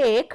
1,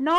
9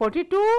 42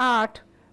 8,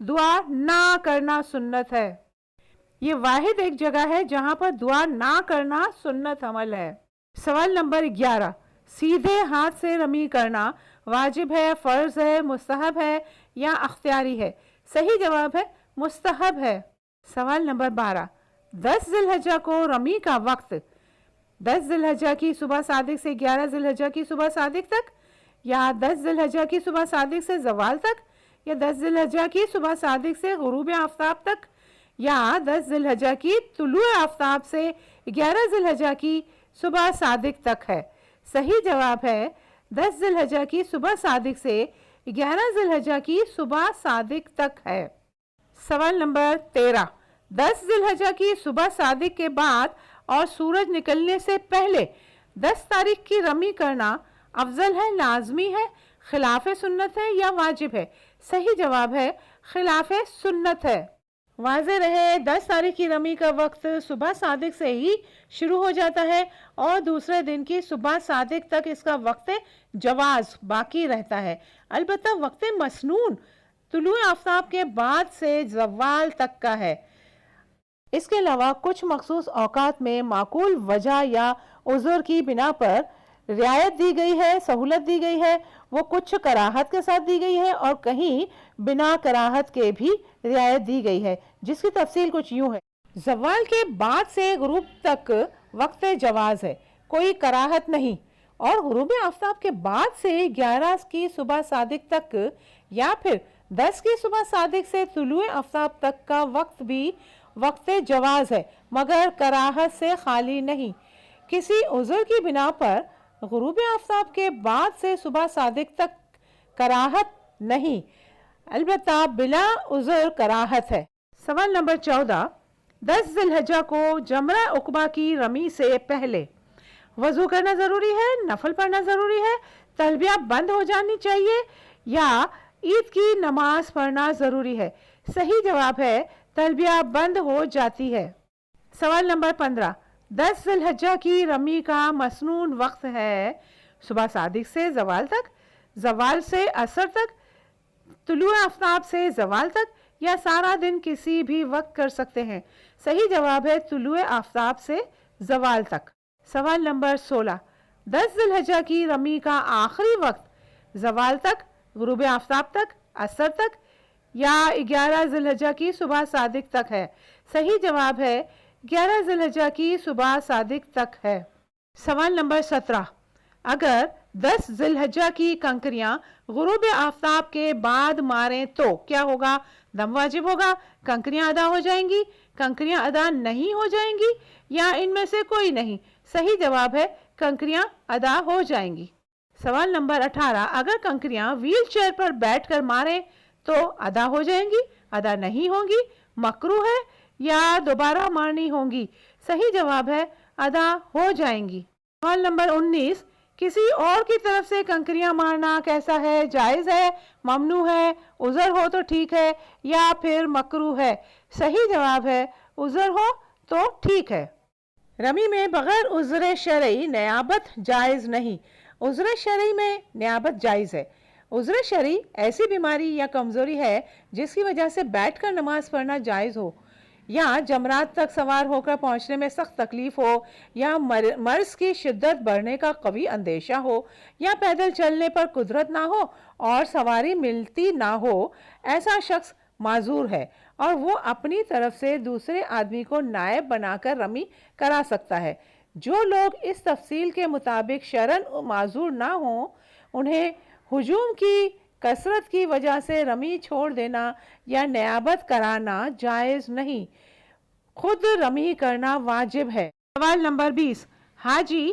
دعا نہ کرنا سنت ہے۔ یہ واحد ایک جگہ ہے جہاں پر دعا نہ کرنا سنت عمل ہے۔ سوال نمبر 11، سیدھے ہاتھ سے رمی کرنا واجب ہے، فرض ہے، مستحب ہے یا اختیاری ہے؟ صحیح جواب ہے مستحب ہے۔ سوال نمبر 12، 10 ذی الحجہ کو رمی کا وقت 10 ذی الحجہ کی صبح صادق سے 11 ذی الحجہ کی صبح صادق تک، یا 10 ذی الحجہ کی صبح صادق سے زوال تک، یا 10 ذی الحجہ کی صبح صادق سے غروب آفتاب تک، یا 10 ذی الحجہ کی طلوع آفتاب سے 11 ذی الحجہ کی صبح صادق تک ہے؟ صحیح جواب ہے 10 ذی الحجہ کی صبح صادق سے 11 ذی الحجہ کی صبح صادق تک ہے۔ سوال نمبر 13، 10 ذی الحجہ کی صبح صادق کے بعد اور سورج نکلنے سے پہلے 10 تاریخ کی رمی کرنا افضل ہے، لازمی ہے، خلاف سنت ہے یا واجب ہے؟ صحیح جواب ہے خلاف سنت ہے۔ واضح رہے 10 تاریخ کی رمی کا وقت صبح صادق سے ہی شروع ہو جاتا ہے اور دوسرے دن کی صبح صادق تک اس کا وقت جواز باقی رہتا ہے، البتہ وقت مسنون طلوع آفتاب کے بعد سے زوال تک کا ہے۔ اس کے علاوہ کچھ مخصوص اوقات میں معقول وجہ یا عذر کی بنا پر رعایت دی گئی ہے، سہولت دی گئی ہے، وہ کچھ کراہت کے ساتھ دی گئی ہے اور کہیں بنا کراہت کے بھی رعایت دی گئی ہے، جس کی تفصیل کچھ یوں ہے۔ زوال کے بعد سے غروب تک وقت جواز ہے، کوئی کراہت نہیں، اور غروب آفتاب کے بعد سے 11 کی صبح صادق تک یا پھر 10 کی صبح صادق سے طلوع آفتاب تک کا وقت بھی وقت جواز ہے، مگر کراہت سے خالی نہیں۔ کسی عذر کی بنا پر غروب آفتاب کے بعد سے صبح صادق تک کراہت نہیں، البتہ بلا عذر کراہت ہے۔ سوال نمبر 14، 10 ذی الحجہ کو جمرہ عقبہ کی رمی سے پہلے وضو کرنا ضروری ہے، نفل پڑھنا ضروری ہے، تلبیہ بند ہو جانی چاہیے یا عید کی نماز پڑھنا ضروری ہے؟ صحیح جواب ہے تلبیہ بند ہو جاتی ہے۔ سوال نمبر 15، 10 ذی الحجہ کی رمی کا مسنون وقت ہے صبح صادق سے زوال تک، زوال سے عصر تک، طلوع آفتاب سے زوال تک، یا سارا دن کسی بھی وقت کر سکتے ہیں؟ صحیح جواب ہے طلوع آفتاب سے زوال تک۔ سوال نمبر 16، 10 ذی الحجہ کی رمی کا آخری وقت زوال تک، غروب آفتاب تک، عصر تک، یا 11 ذی الحجہ کی صبح صادق تک ہے؟ صحیح جواب ہے 11 ذی الحجہ کی صبح صادق تک ہے۔ سوال نمبر 17، اگر 10 ذی الحجہ کی کنکریاں غروب آفتاب کے بعد ماریں تو کیا ہوگا؟ دم واجب ہوگا، کنکریاں ادا ہو جائیں گی، کنکریاں ادا نہیں ہو جائیں گی، یا ان میں سے کوئی نہیں؟ صحیح جواب ہے کنکریاں ادا ہو جائیں گی۔ سوال نمبر 18، اگر کنکریاں ویل چیئر پر بیٹھ کر ماریں تو ادا ہو جائیں گی، ادا نہیں ہوں گی، مکروہ ہے یا دوبارہ مارنی ہوں گی؟ صحیح جواب ہے ادا ہو جائیں گی۔ سوال نمبر 19، کسی اور کی طرف سے کنکریاں مارنا کیسا ہے؟ جائز ہے، ممنوع ہے، عذر ہو تو ٹھیک ہے، یا پھر مکروہ ہے؟ صحیح جواب ہے عذر ہو تو ٹھیک ہے۔ رمی میں بغیر عذر شرعی نیابت جائز نہیں، عذر شرعی میں نیابت جائز ہے۔ عذر شرعی ایسی بیماری یا کمزوری ہے جس کی وجہ سے بیٹھ کر نماز پڑھنا جائز ہو، یا جمرات تک سوار ہو کر پہنچنے میں سخت تکلیف ہو، یا مرض کی شدت بڑھنے کا قوی اندیشہ ہو، یا پیدل چلنے پر قدرت نہ ہو اور سواری ملتی نہ ہو، ایسا شخص معذور ہے اور وہ اپنی طرف سے دوسرے آدمی کو نائب بنا کر رمی کرا سکتا ہے۔ جو لوگ اس تفصیل کے مطابق شرعاً معذور نہ ہوں انہیں ہجوم کی کثرت کی وجہ سے رمی چھوڑ دینا یا نیابت کرانا جائز نہیں، خود رمی کرنا واجب ہے۔ سوال نمبر 20، حاجی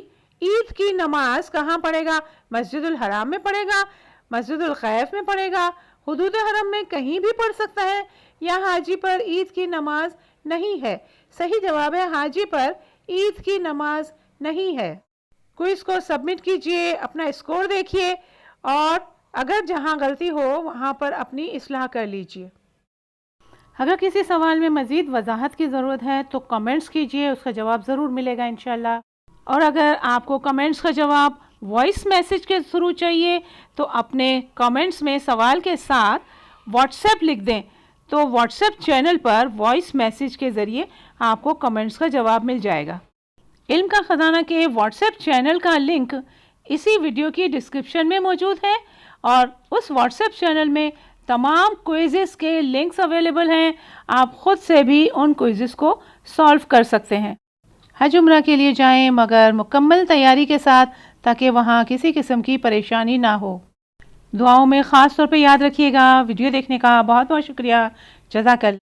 عید کی نماز کہاں پڑھے گا؟ مسجد الحرام میں پڑھے گا، مسجد الخیف میں پڑھے گا، حدود حرم میں کہیں بھی پڑھ سکتا ہے، یا حاجی پر عید کی نماز نہیں ہے؟ صحیح جواب ہے حاجی پر عید کی نماز نہیں ہے۔ کوئز کو سبمٹ کیجئے، اپنا اسکور دیکھیے اور اگر جہاں غلطی ہو وہاں پر اپنی اصلاح کر لیجئے۔ اگر کسی سوال میں مزید وضاحت کی ضرورت ہے تو کمنٹس کیجئے، اس کا جواب ضرور ملے گا انشاءاللہ۔ اور اگر آپ کو کمنٹس کا جواب وائس میسج کے تھرو چاہیے تو اپنے کمنٹس میں سوال کے ساتھ واٹس ایپ لکھ دیں تو واٹس ایپ چینل پر وائس میسیج کے ذریعے آپ کو کمنٹس کا جواب مل جائے گا۔ علم کا خزانہ کے واٹس ایپ چینل کا لنک اسی ویڈیو کی ڈسکرپشن میں موجود ہے، اور اس واٹس ایپ چینل میں تمام کوئزز کے لنکس اویلیبل ہیں۔ آپ خود سے بھی ان کوئزز کو سالو کر سکتے ہیں۔ حج عمرہ کے لیے جائیں مگر مکمل تیاری کے ساتھ، تاکہ وہاں کسی قسم کی پریشانی نہ ہو۔ دعاؤں میں خاص طور پہ یاد رکھیے گا۔ ویڈیو دیکھنے کا بہت بہت شکریہ۔ جزاک اللہ۔